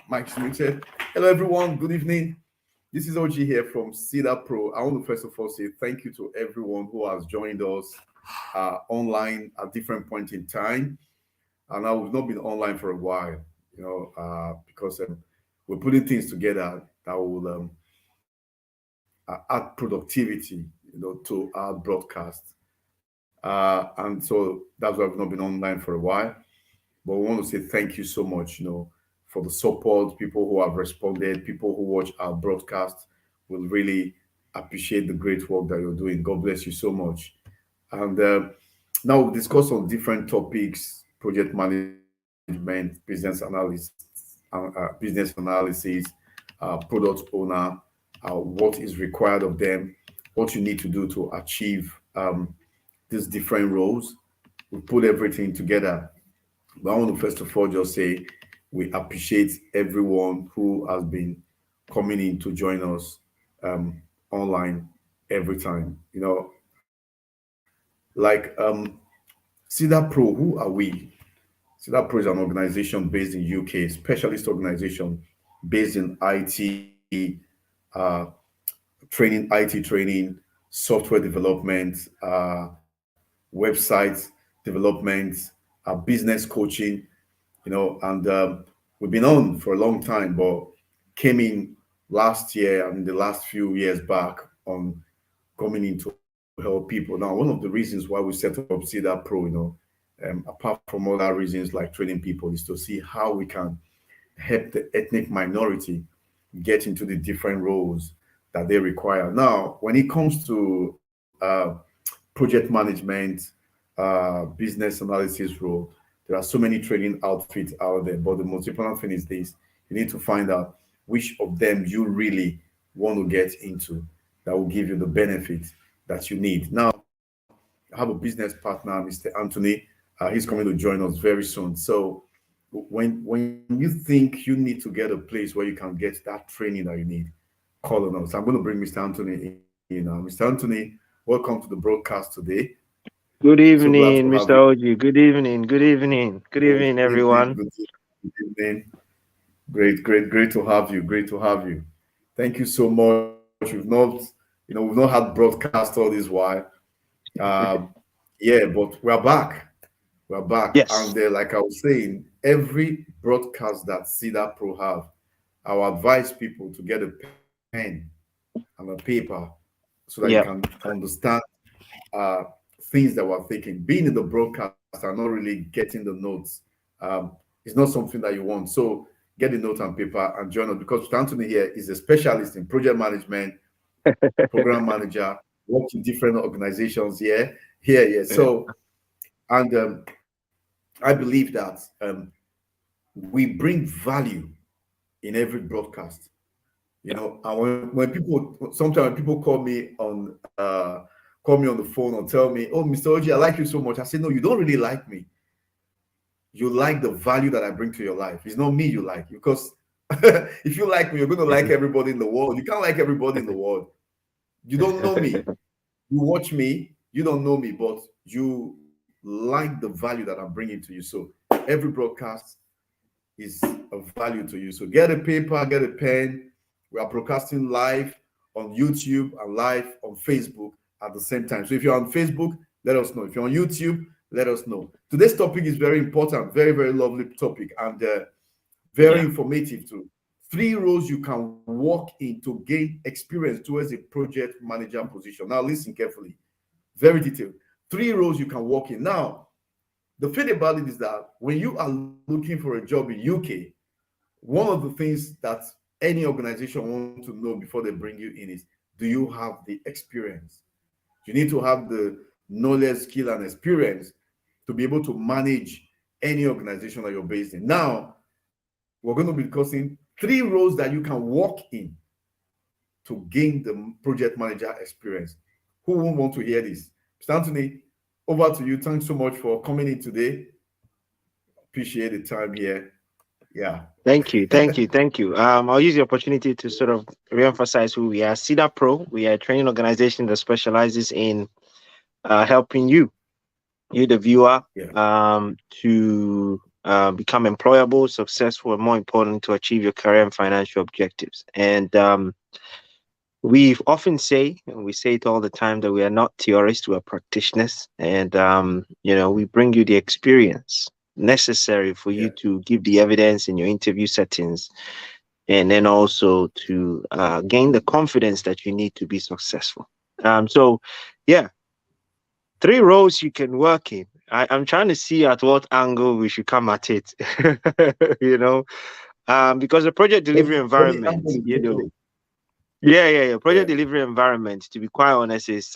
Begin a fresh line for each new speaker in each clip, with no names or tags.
Mike muted. Hello, everyone. Good evening. This is OG here from Cedar Pro. I want to first of all say thank you to everyone who has joined us online at different points in time. And now we've not been online for a while, because we're putting things together that will add productivity, to our broadcast. And so that's why we've not been online for a while. But we want to say thank you so much, for the support, people who have responded, people who watch our broadcast. Will really appreciate the great work that you're doing. God bless you so much. And now we'll discuss on different topics: project management, business analysis, product owner, what is required of them, what you need to do to achieve these different roles. We put everything together. But I want to first of all just say we appreciate everyone who has been coming in to join us online every time. Like Cedar Pro, who are we? Cedar Pro is an organization based in UK, specialist organization based in uh, IT training, software development, website development, business coaching, and we've been on for a long time, but came in last year and the last few years back on coming in to help people. Now, one of the reasons why we set up Cedar Pro, apart from other reasons like training people, is to see how we can help the ethnic minority get into the different roles that they require. Now, when it comes to project management, business analysis role, there are so many training outfits out there. But the most important thing is this: you need to find out which of them you really want to get into that will give you the benefit that you need. Now, I have a business partner, Mr. Anthony. He's coming to join us very soon. So when you think you need to get a place where you can get that training that you need, call on us. I'm going to bring Mr. Anthony in now. Mr. Anthony, welcome to the broadcast today.
Good
So glad to
evening,
have
Mr.
you.
OG. Good evening. Good evening. Good
Good
evening,
evening.
everyone.
Good evening. Great to have you. Great to have you. Thank you so much. We've not had broadcast all this while. Um, yeah, but we're back. We're back. And
Yes.
like I was saying, every broadcast that Cedar Pro have, I will advise people to get a pen and a paper so that you can
Yep.
understand uh, things that we're thinking. Being in the broadcast and not really getting the notes is not something that you want. So get the note and paper and join us, because Mr. Anthony here is a specialist in project management, program manager, worked in different organizations. Yeah.
Yeah.
So, and I believe that we bring value in every broadcast. And when people sometimes when people call me on the phone or tell me, "Oh, Mr. OG, I like you so much," I say, "No, you don't really like me. You like the value that I bring to your life. It's not me you like, because if you like me, you're going to like everybody in the world. You can't like everybody in the world. You don't know me. You watch me, you don't know me, but you like the value that I'm bringing to you. So every broadcast is of value to you. So get a paper, get a pen. We are broadcasting live on YouTube and live on Facebook at the same time. So if you're on Facebook, let us know. If you're on YouTube, let us know. Today's topic is very important, very, very lovely topic, and very
Yeah.
informative too. Three roles you can walk in to gain experience towards a project manager position. Now, listen carefully, very detailed. Three roles you can walk in. Now, the thing about it is that when you are looking for a job in UK, one of the things that any organization wants to know before they bring you in is, do you have the experience? You need to have the knowledge, skill, and experience to be able to manage any organization that you're based in. Now, we're going to be discussing three roles that you can walk in to gain the project manager experience. Who won't want to hear this? Mr. Anthony, over to you. Thanks so much for coming in today. Appreciate the time here. Yeah.
Thank you. Thank you. Thank you. I'll use the opportunity to sort of reemphasize who we are. Cedar Pro. We are a training organization that specializes in helping you, the viewer,
Yeah.
to become employable, successful, and more important, to achieve your career and financial objectives. And we often say, and we say it all the time, that we are not theorists, we are practitioners. And, we bring you the experience necessary for you
Yeah.
to give the evidence in your interview settings, and then also to gain the confidence that you need to be successful. So, yeah, 3 roles you can work in. I'm trying to see at what angle we should come at it, because the project delivery
Any
environment,
angle is okay.
yeah. Project
Yeah.
delivery environment, to be quite honest, is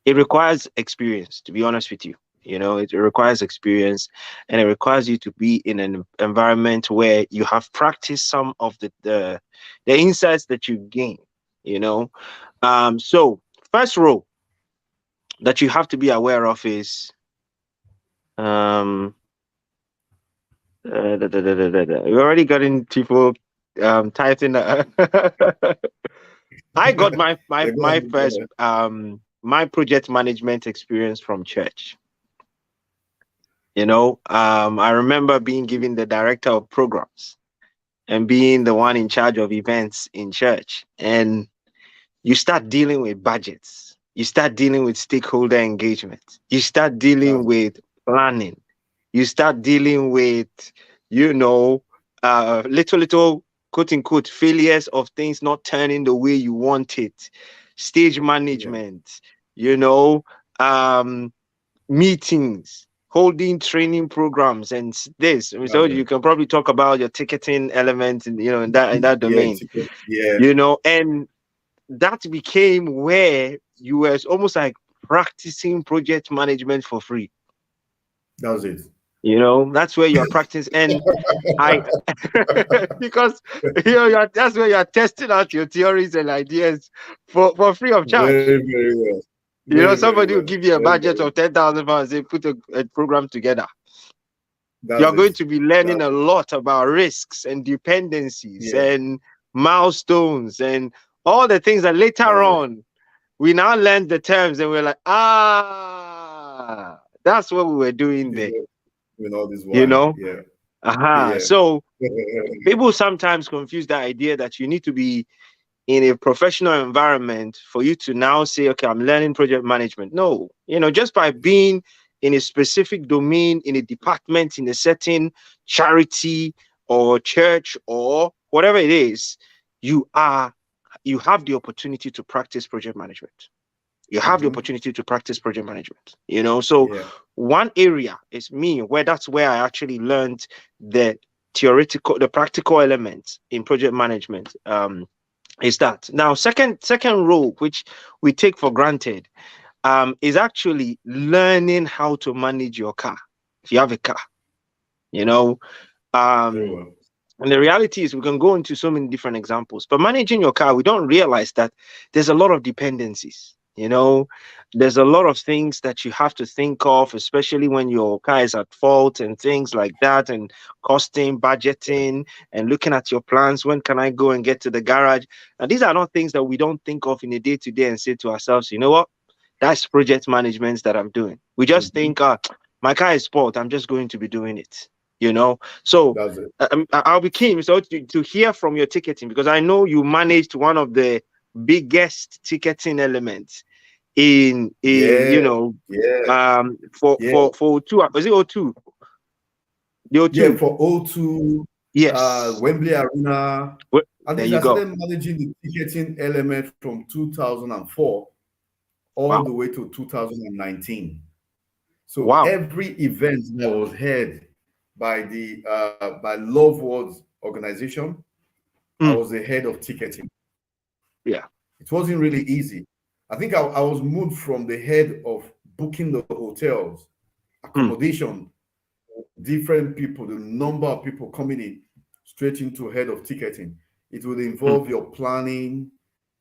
it requires experience, to be honest with you. It requires experience, and it requires you to be in an environment where you have practiced some of the insights that you gain. So first role that you have to be aware of is um we already got in people typing. I got my my
Yeah, go
my
ahead. Go
first
ahead.
my project management experience from church. I remember being given the director of programs and being the one in charge of events in church. And you start dealing with budgets. You start dealing with stakeholder engagement. You start dealing
That's
with planning. You start dealing with, little quote unquote failures of things not turning the way you want it, stage
yeah.
management, you know, um, meetings, holding training programs, and this. So
That's
you
it.
can probably talk about your ticketing element, in that
Yeah.
domain,
Yeah.
and that became where you were almost like practicing project management for free.
That's it.
That's where you're practicing. And I, because that's where you're testing out your theories and ideas for free of charge.
Very, very well. Very, very
Somebody will
well.
give you a
Very,
budget
very.
of 10,000 pounds, say put a program together.
That's
You're going
it.
to be learning
That's
a
it.
lot about risks and dependencies
Yeah.
and milestones and all the things that later
That's it.
on we now learn the terms, and we're like, that's what we were doing
This
there,
is all this
you
while.
know?
Yeah. Yeah.
So people sometimes confuse the idea that you need to be in a professional environment for you to now say, okay, I'm learning project management. No, just by being in a specific domain, in a department, in a certain charity or church or whatever it is, you have the opportunity to practice project management. You have the
Mm-hmm.
opportunity to practice project management. So
Yeah.
one area is that's where I actually learned the the practical elements in project management. Is that now second role, which we take for granted, is actually learning how to manage your car. If you have a car, you know,
Very
um,
well.
and the reality is we can go into so many different examples, but managing your car, we don't realize that there's a lot of dependencies. There's a lot of things that you have to think of, especially when your car is at fault and things like that, and costing, budgeting, and looking at your plans. When can I go and get to the garage? And these are not things that we don't think of in a day to day and say to ourselves, you know what? That's project management that I'm doing. We just
Mm-hmm.
think, my car is spoiled, I'm just going to be doing it. So
That's it.
I'll be keen to hear from your ticketing, because I know you managed one of the biggest ticketing elements in
Yeah. Yeah.
for
Yeah.
for O2. Was it O2? The
Yeah.
O2.
For O2,
Yes.
Wembley Arena. I
There
think
you
I
go.
started managing the ticketing element from 2004 all the
Wow.
way to 2019. So
Wow.
every event that was held by Love Words organization, I
Mm,
was the head of ticketing.
yeah.
It wasn't really easy. I think I was moved from the head of booking the hotels,
Mm,
accommodation, different people, the number of people coming in, straight into head of ticketing. It will
mm,
involve your planning.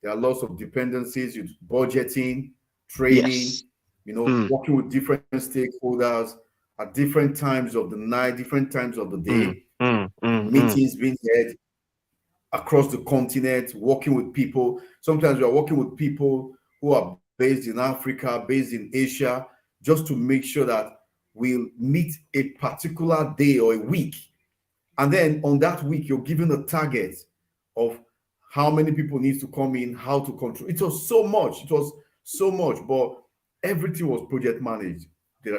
There are lots of dependencies, budgeting, training,
yes. Mm,
working with different stakeholders at different times of the night, different times of the
mm,
day,
mm, mm, mm,
meetings being held across the continent, working with people. Sometimes we are working with people who are based in Africa, based in Asia, just to make sure that will meet a particular day or a week. And then on that week, you're given a target of how many people needs to come in, how to control. It was so much. It was so much, but everything was project managed.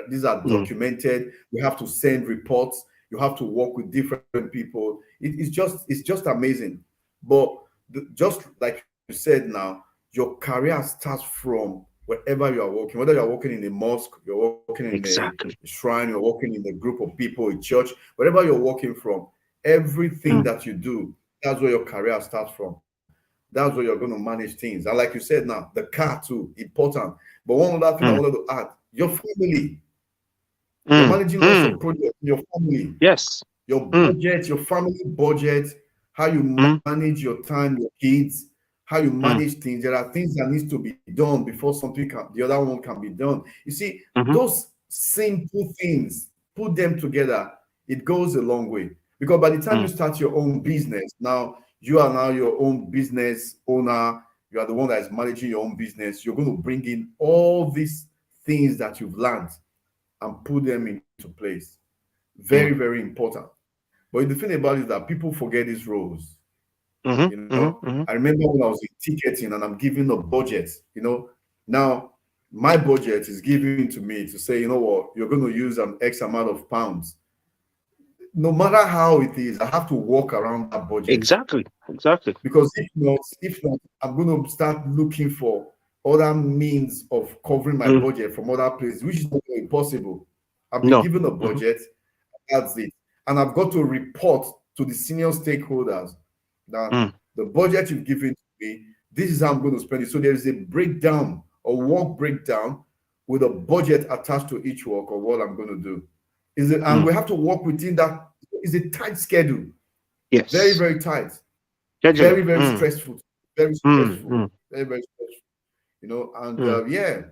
These are documented. You have to send reports. You have to work with different people. It's just amazing. But just like you said now, your career starts from wherever you are working, whether you're working in a mosque, you're working in a shrine, you're working in a group of people, a church, wherever you're working from, everything that you do, that's where your career starts from. That's where you're going to manage things. And like you said now, the car too, important. But one other thing I wanted to add, your family. You're managing lots of projects in your family.
Yes.
Your budget, your family budget, how you manage your time, your kids, how you manage things. There are things that needs to be done before the other one can be done. You see, those simple things, put them together, it goes a long way. Because by the time you start your own business, now you are now your own business owner. You are the one that is managing your own business. You're going to bring in all these things that you've learned and put them into place. Very, very important. But the thing about it is that people forget these roles. I remember when I was in ticketing and I'm given a budget, now my budget is given to me to say, you know what, you're going to use an X amount of pounds. No matter how it is, I have to work around that budget.
Exactly.
Because if not, I'm going to start looking for other means of covering my budget from other places, which is not possible. I've been given a budget, that's it. And I've got to report to the senior stakeholders that the budget you've given to me, this is how I'm going to spend it. So there is a breakdown, a work breakdown with a budget attached to each work of what I'm going to do. And we have to work within that. It's a tight schedule.
Yes.
Very, very tight. Very, very stressful. Very stressful. Very, very stressful. And yeah,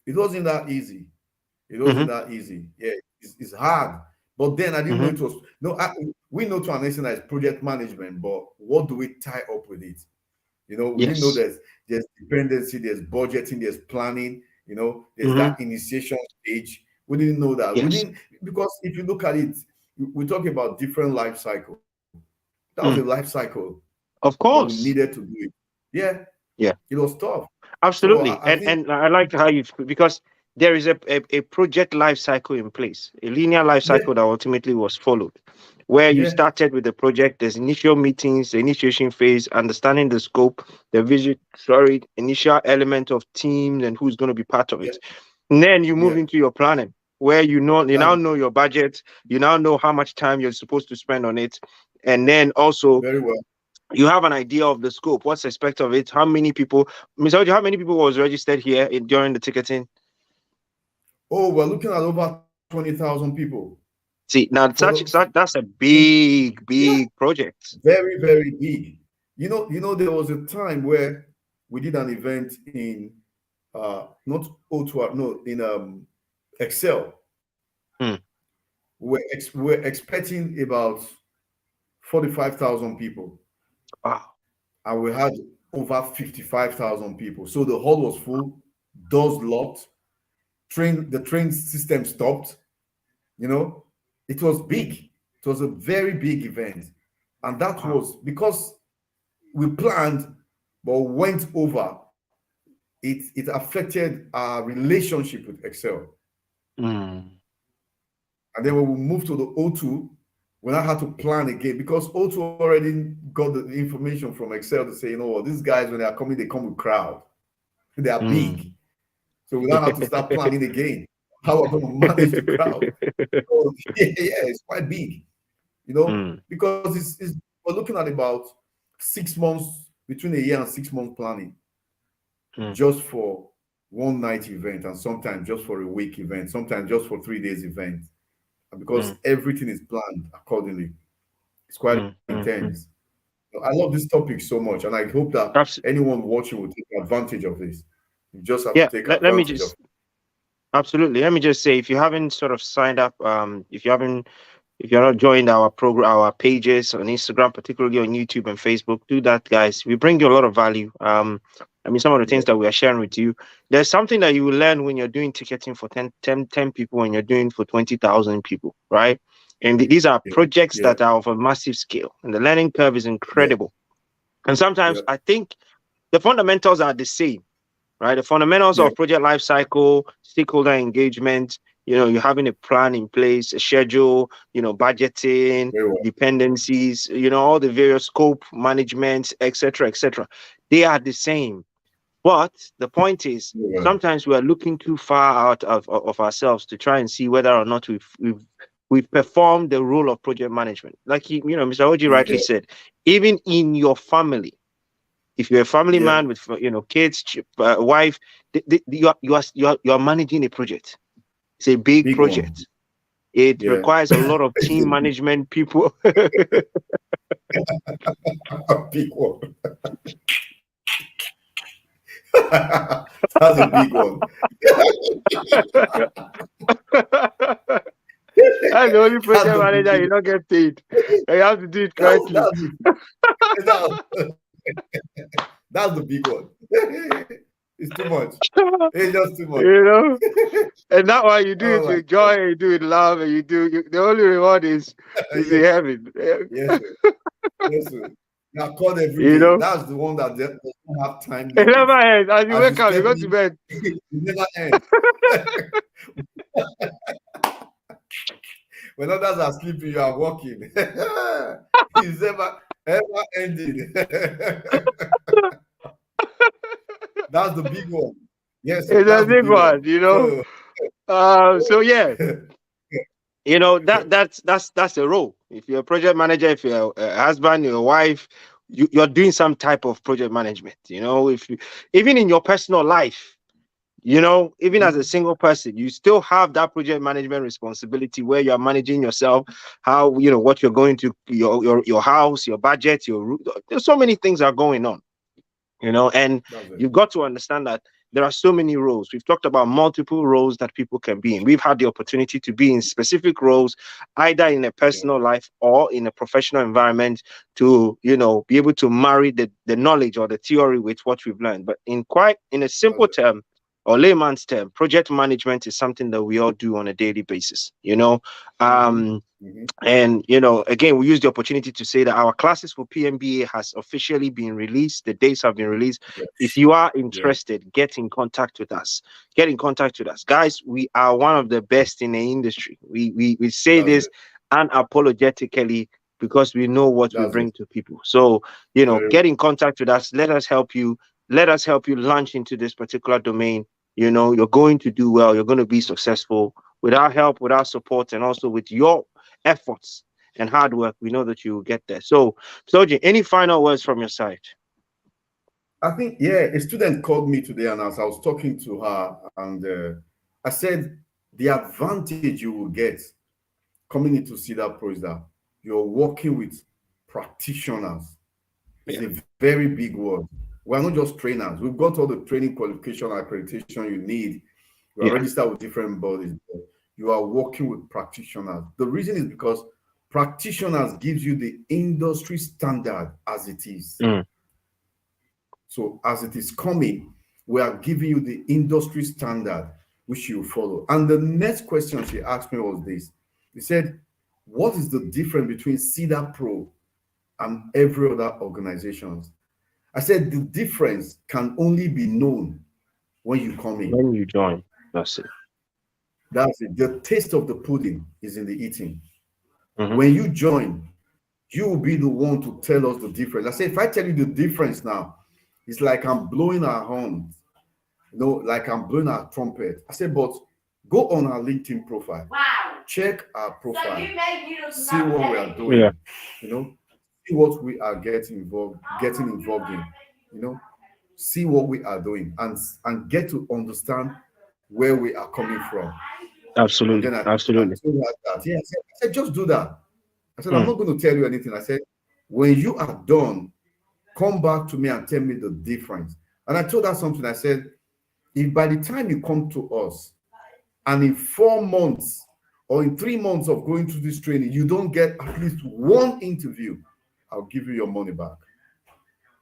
it wasn't that easy. It wasn't that easy. Yeah, it's hard. But then I didn't know it was we know to an extent that it's project management, but what do we tie up with it? We didn't know there's dependency, there's budgeting, there's planning, there's that initiation stage. We didn't know that.
Yes.
Because if you look at it, we're talking about different life cycle. That was a life cycle.
Of course.
We needed to do it. Yeah.
Yeah.
It was tough.
Absolutely. So and I like how because there is a project life cycle in place, a linear life cycle that ultimately was followed, where you started with the project. There's initial meetings, the initiation phase, understanding the scope, the vision, initial element of teams and who's going to be part of it. And then you move into your planning, where you now know your budget, you now know how much time you're supposed to spend on it, and then also
very well.
You have an idea of the scope, what's expected of it, how many people, Ms. Audio, how many people was registered here during the ticketing?
Oh, we're looking at over 20,000 people.
See, now that's a big project.
Very, very big. There was a time where we did an event in not O2, no, in Excel. We're expecting about 45,000 people.
Wow. And
we had over 55,000 people. So the hall was full, doors locked, the train system stopped. It was big. It was a very big event. And that was because we planned, but went over. It affected our relationship with Excel. And then when we moved to the O2, when I had to plan again, because O2 already got the information from Excel to say, these guys, when they are coming, they come with crowd. They are big. So we now have to start planning again. How we're going to manage the crowd. So, it's quite big. Because we're looking at about 6 months, between a year and 6 months planning, just for one night event, and sometimes just for a week event, sometimes just for 3 days event. Because everything is planned accordingly. It's quite intense. I love this topic so much, and I hope that anyone watching will take advantage of this. You just have to take advantage of it.
Absolutely. Let me just say, if you haven't sort of signed up, if you're not joined our program, our pages on Instagram, particularly on YouTube and Facebook, do that, guys. We bring you a lot of value. I mean, some of the things that we are sharing with you, there's something that you will learn when you're doing ticketing for 10 people and you're doing for 20,000 people, right? And these are
Yeah.
projects
Yeah.
that are of a massive scale, and the learning curve is incredible. And sometimes I think the fundamentals are the same, right? The fundamentals of project life cycle, stakeholder engagement, you're having a plan in place, a schedule, budgeting, dependencies, all the various scope management, etc., etc. They are the same. But the point is, sometimes we are looking too far out of ourselves to try and see whether or not we've performed the role of project management. Like Mr. Oji rightly said, even in your family, if you're a family man with kids, wife, you are managing a project. It's a big project. One. It requires a lot of team management people.
Big one. That's a big one.
That's the only project manager you don't get paid. You have to do it correctly.
That's the big one. It's too much. It's just too much.
And that one you do it with joy, you do it with love, and the only reward is in heaven.
Yes, sir. Yes, sir. Now call every day. That's the one that doesn't have time.
It never ends. As you wake up, you go to bed.
It never ends. When others are sleeping, you are walking. It's never ending. That's the big one. Yes,
it's a big one. So yeah. That's a role. If you're a project manager, if you're a husband, your wife, you're doing some type of project management. If you, even in your personal life, even as a single person, you still have that project management responsibility where you're managing yourself, how what you're going to your house, your budget, there's so many things are going on, and you've got to understand that there are so many roles. We've talked about multiple roles that people can be in. We've had the opportunity to be in specific roles, either in a personal life or in a professional environment, to, be able to marry the knowledge or the theory with what we've learned. But in a simple term, or layman's term, project management is something that we all do on a daily basis, And, again, we use the opportunity to say that our classes for PMBA has officially been released. The dates have been released. Yes. If you are interested, get in contact with us. Guys, we are one of the best in the industry. We say this unapologetically because we know what we bring to people. So, get in contact with us. Let us help you. Let us help you launch into this particular domain. You're going to do well. You're going to be successful. With our help, with our support, and also with your efforts and hard work, we know that you will get there. So, Soji, any final words from your side?
I think, a student called me today, and as I was talking to her, and I said, the advantage you will get coming into Cedar Pro is that you're working with practitioners. It's a very big word. We're not just trainers. We've got all the training qualification, accreditation you need. You are registered with different bodies. You are working with practitioners. The reason is because practitioners gives you the industry standard as it is. So as it is coming, we are giving you the industry standard which you follow. And the next question she asked me was this. She said, what is the difference between Cedar Pro and every other organization? I said, the difference can only be known when you come in.
When you join, that's it.
That's it. The taste of the pudding is in the eating. When you join, you will be the one to tell us the difference. I say, if I tell you the difference now, it's like I'm blowing our horns, like I'm blowing our trumpet. I said, but go on our LinkedIn profile. Wow. Check our profile. See what we are doing. See what we are getting involved in. See what we are doing and get to understand where we are coming from.
Absolutely. Absolutely.
I said, just do that. I said, I'm not going to tell you anything. I said, when you are done, come back to me and tell me the difference. And I told her something. I said, if by the time you come to us and in 4 months or in 3 months of going through this training, you don't get at least one interview, I'll give you your money back.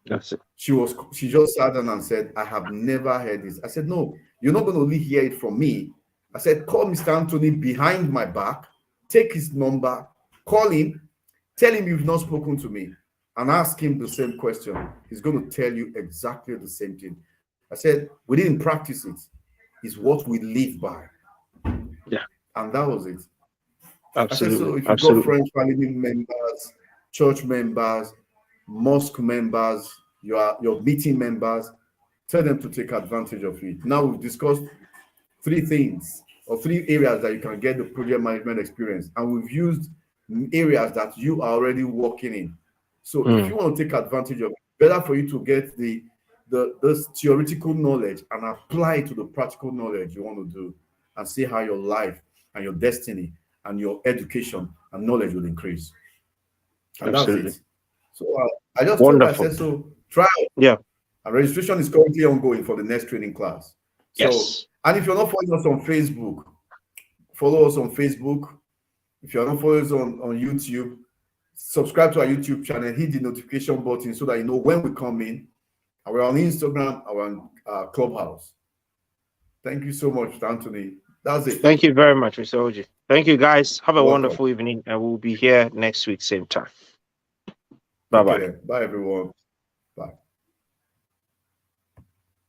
That's it.
She just sat down and said, I have never heard this. I said, no, you're not going to only hear it from me. I said, call Mr. Anthony behind my back, take his number, call him, tell him you've not spoken to me, and ask him the same question. He's going to tell you exactly the same thing. I said, we didn't practice it. It's what we live by.
Yeah.
And that was it.
Absolutely.
I said, so if you've got friends, family members, church members, mosque members, your meeting members, tell them to take advantage of it. Now we've discussed 3 things or 3 areas that you can get the project management experience, and we've used areas that you are already working in. So if you want to take advantage of it, better for you to get the theoretical knowledge and apply it to the practical knowledge you want to do, and see how your life and your destiny and your education and knowledge will increase. And
Absolutely.
that's it. So I just
Wonderful.
told her, I said, so try it.
Yeah.
And registration is currently ongoing for the next training class. So,
Yes.
and if you're not following us on Facebook, follow us on Facebook. If you're not following us on YouTube, subscribe to our YouTube channel, hit the notification button so that you know when we come in. And we're on Instagram, we're on Clubhouse. Thank you so much, Anthony. That's it.
Thank you very much, Mr. Oji. Thank you, guys. Have a
Welcome.
wonderful evening, and we'll be here next week, same time. Bye-bye.
Bye, everyone.